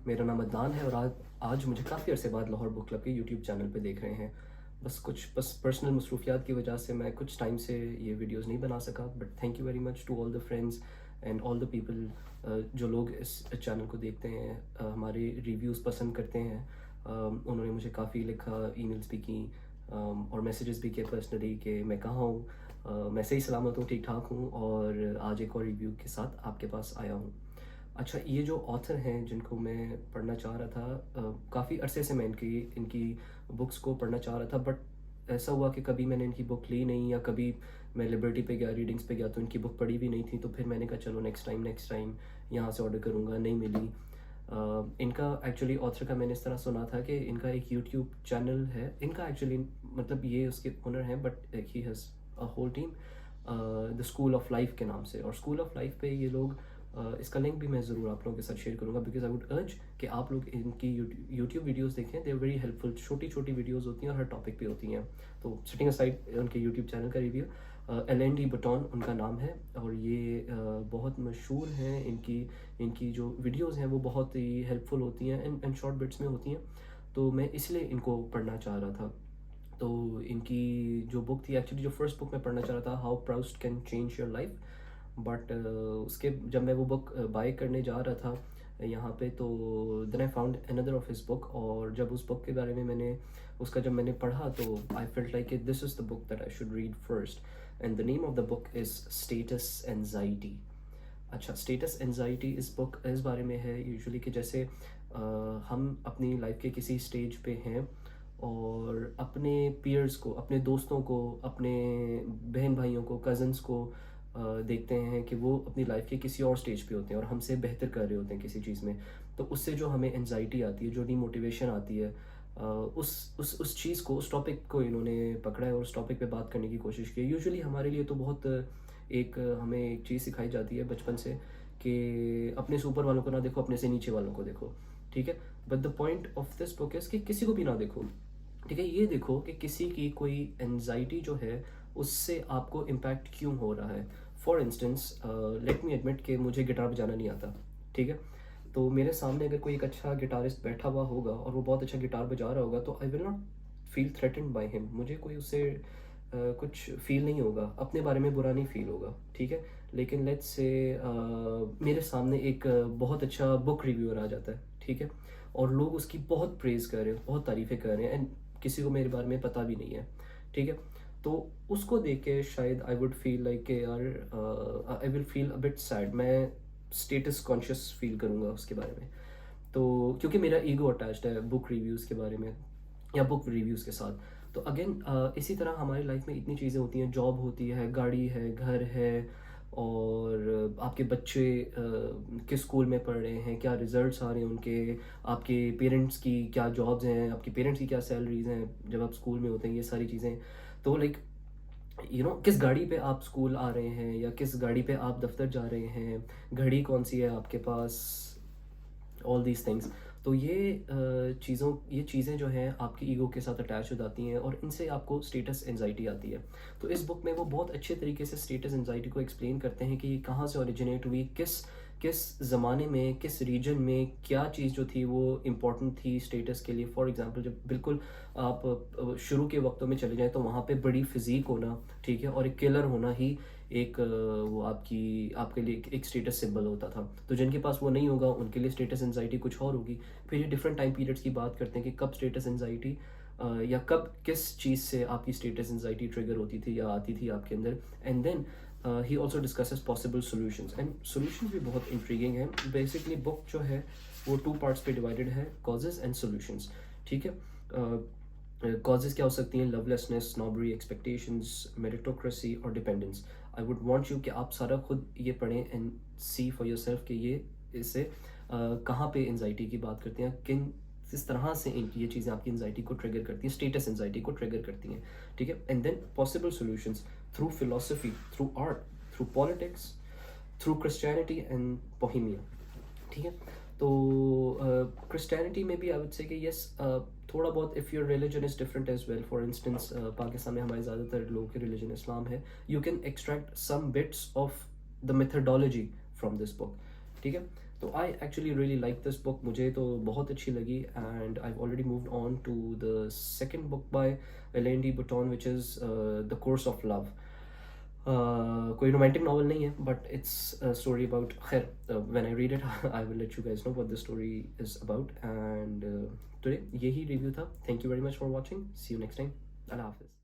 मेरा नाम अदनान है और आज मुझे काफ़ी अरसे बाद लाहौर बुक क्लब के यूट्यूब चैनल पे देख रहे हैं। बस पर्सनल मसरूफियात की वजह से मैं कुछ टाइम से ये वीडियोस नहीं बना सका, but thank you very much to all the friends and all the people जो लोग इस चैनल को देखते हैं, हमारे रिव्यूज़ पसंद करते हैं। उन्होंने मुझे काफ़ी लिखा, ईमेल्स भी की और मैसेजेस भी किए पर्सनली कि मैं कहाँ हूँ। मैं सही सलामत हूँ, ठीक ठाक हूँ और आज एक और रिव्यू के साथ आपके पास आया हूँ। अच्छा, ये जो ऑथर हैं जिनको मैं पढ़ना चाह रहा था, काफ़ी अरसे से मैं इनकी इनकी बुक्स को पढ़ना चाह रहा था, बट ऐसा हुआ कि कभी मैंने इनकी बुक ली नहीं, या कभी मैं लिबर्टी पे गया, रीडिंग्स पे गया तो इनकी बुक पढ़ी भी नहीं थी। तो फिर मैंने कहा चलो नेक्स्ट टाइम यहाँ से ऑर्डर करूँगा, नहीं मिली। इनका एक्चुअली ऑथर का मैंने इस तरह सुना था कि इनका एक यूट्यूब चैनल है। इनका एक्चुअली मतलब ये उसके ओनर हैं, but he has a whole team the school of life के नाम से। और स्कूल ऑफ लाइफ पे ये लोग इसका लिंक भी मैं ज़रूर आप लोगों के साथ शेयर करूँगा, बिकॉज आई वुड अर्ज कि आप लोग इनकी यूट्यूब वीडियोस देखें। दे आर वेरी हेल्पफुल, छोटी छोटी वीडियोस होती हैं और हर टॉपिक पे होती हैं। तो सिटिंग असाइड उनके यूट्यूब चैनल का रिव्यू, एलन डी बटॉन उनका नाम है और ये बहुत मशहूर हैं। इनकी जो वीडियोस हैं वो बहुत ही हेल्पफुल होती हैं एंड शॉर्ट बिट्स में होती हैं। तो मैं इसलिए इनको पढ़ना चाह रहा था। तो इनकी जो बुक थी, एक्चुअली जो फर्स्ट बुक मैं पढ़ना चाह रहा था, how Proust can change your life, but उसके जब मैं वो बुक बाय करने जा रहा था यहाँ पे, तो then I found another of his book. और जब उस बुक के बारे में जब मैंने पढ़ा तो I felt like this is the book that I should read first, and the name of the book is status anxiety. अच्छा, स्टेटस एंजाइटी इस बारे में है यूजुअली कि जैसे हम अपनी लाइफ के किसी स्टेज पे हैं और अपने पीयर्स को, अपने दोस्तों को, अपने बहन भाइयों को, कज़न्स को देखते हैं कि वो अपनी लाइफ के किसी और स्टेज पे होते हैं और हमसे बेहतर कर रहे होते हैं किसी चीज़ में। तो उससे जो हमें एंजाइटी आती है, जो डीमोटिवेशन आती है, उस चीज़ को, उस टॉपिक को इन्होंने पकड़ा है और उस टॉपिक पे बात करने की कोशिश की है। यूजुअली हमारे लिए तो बहुत हमें एक चीज़ सिखाई जाती है बचपन से कि अपने से ऊपर वालों को ना देखो, अपने से नीचे वालों को देखो, ठीक है। But the point of this book is कि किसी को भी ना देखो, ठीक है। ये देखो कि किसी की कोई एंजाइटी जो है उससे आपको इम्पैक्ट क्यों हो रहा है। For instance, let me admit कि मुझे गिटार बजाना नहीं आता, ठीक है। तो मेरे सामने अगर कोई एक अच्छा गिटारिस्ट बैठा हुआ होगा और वो बहुत अच्छा गिटार बजा रहा होगा, तो I will not feel threatened by him. मुझे कोई उससे कुछ फील नहीं होगा, अपने बारे में बुरा नहीं फील होगा, ठीक है। लेकिन लेट्स से मेरे सामने एक बहुत अच्छा बुक रिव्यूअर आ जाता है, ठीक है, और लोग उसकी बहुत प्रेज़ कर रहे हैं, बहुत तारीफ़ें कर रहे हैं, एंड किसी को मेरे बारे में पता भी नहीं है, ठीक है। तो उसको देख के शायद आई वुड फील लाइक कि यार I will feel a bit sad. मैं स्टेटस कॉन्शियस फील करूँगा उसके बारे में। तो क्योंकि मेरा ईगो अटैच्ड है बुक रिव्यूज़ के बारे में या बुक रिव्यूज़ के साथ। तो अगेन इसी तरह हमारी लाइफ में इतनी चीज़ें होती हैं, जॉब होती है, गाड़ी है, घर है, और आपके बच्चे किस स्कूल में पढ़ रहे हैं, क्या रिजल्ट्स आ रहे हैं उनके, आपके पेरेंट्स की क्या जॉब्स हैं, आपके पेरेंट्स की क्या सैलरीज हैं जब आप स्कूल में होते हैं, ये सारी चीज़ें। तो लाइक किस गाड़ी पे आप स्कूल आ रहे हैं या किस गाड़ी पे आप दफ्तर जा रहे हैं, घड़ी कौन सी है आपके पास, ऑल दीज थिंग्स। तो ये चीज़ें जो हैं आपकी ईगो के साथ अटैच हो जाती हैं और इनसे आपको स्टेटस एंजाइटी आती है। तो इस बुक में वो बहुत अच्छे तरीके से स्टेटस एंजाइटी को एक्सप्लेन करते हैं कि ये कहाँ से ओरिजिनेट हुई, किस किस ज़माने में, किस रीजन में क्या चीज़ जो थी वो इम्पॉर्टेंट थी स्टेटस के लिए। फॉर एग्जांपल, जब बिल्कुल आप शुरू के वक्तों में चले जाएँ तो वहाँ पे बड़ी फिज़ीक होना, ठीक है, और एक किलर होना ही एक वो आपके लिए एक स्टेटस सिंबल होता था। तो जिनके पास वो नहीं होगा उनके लिए स्टेटस एंजाइटी कुछ और होगी। फिर ये डिफरेंट टाइम पीरियड्स की बात करते हैं कि कब स्टेटस एंजाइटी या कब किस चीज़ से आपकी स्टेटस एंजाइटी ट्रिगर होती थी या आती थी आपके अंदर। And then he also discusses possible solutions, and solutions भी बहुत इंट्रीगिंग है। बेसिकली बुक जो है वो 2 पार्ट्स पे डिवाइडेड है, कॉजेज एंड सोल्यूशंस, ठीक है। कॉजेज क्या हो सकती हैं, लवलेसनेस, स्नॉबरी, एक्सपेक्टेशंस, मेरिटोक्रेसी और dependence. I would want you कि आप सारा खुद ये पढ़ें एंड सी फॉर योरसेल्फ कि ये इससे कहाँ पे एंजाइटी की बात करते हैं, किस तरह से ये चीज़ें आपकी एंजाइटी को ट्रिगर करती हैं, स्टेटस एंजाइटी को ट्रिगर करती हैं, ठीक है। And then possible solutions through philosophy, through art, through politics, through Christianity and Bohemia, ठीक है। तो क्रिश्चियनिटी में भी आई वुड से कि यस, थोड़ा बहुत if your religion is different as well. For instance, Pakistan में हमारे ज़्यादातर लोगों के रिलीजन इस्लाम है। You can extract some bits of the methodology from this book, ठीक है। तो I actually really like this book, मुझे तो बहुत अच्छी लगी, and I already moved on to the second book by Alain de Botton which is the course of love. कोई romantic novel नहीं है, बट इट्स स्टोरी अबाउट, खैर when I read it I will let you guys know what the story is about. And today यही review था। Thank you very much for watching, see you next time, अल्लाह हाफिज़।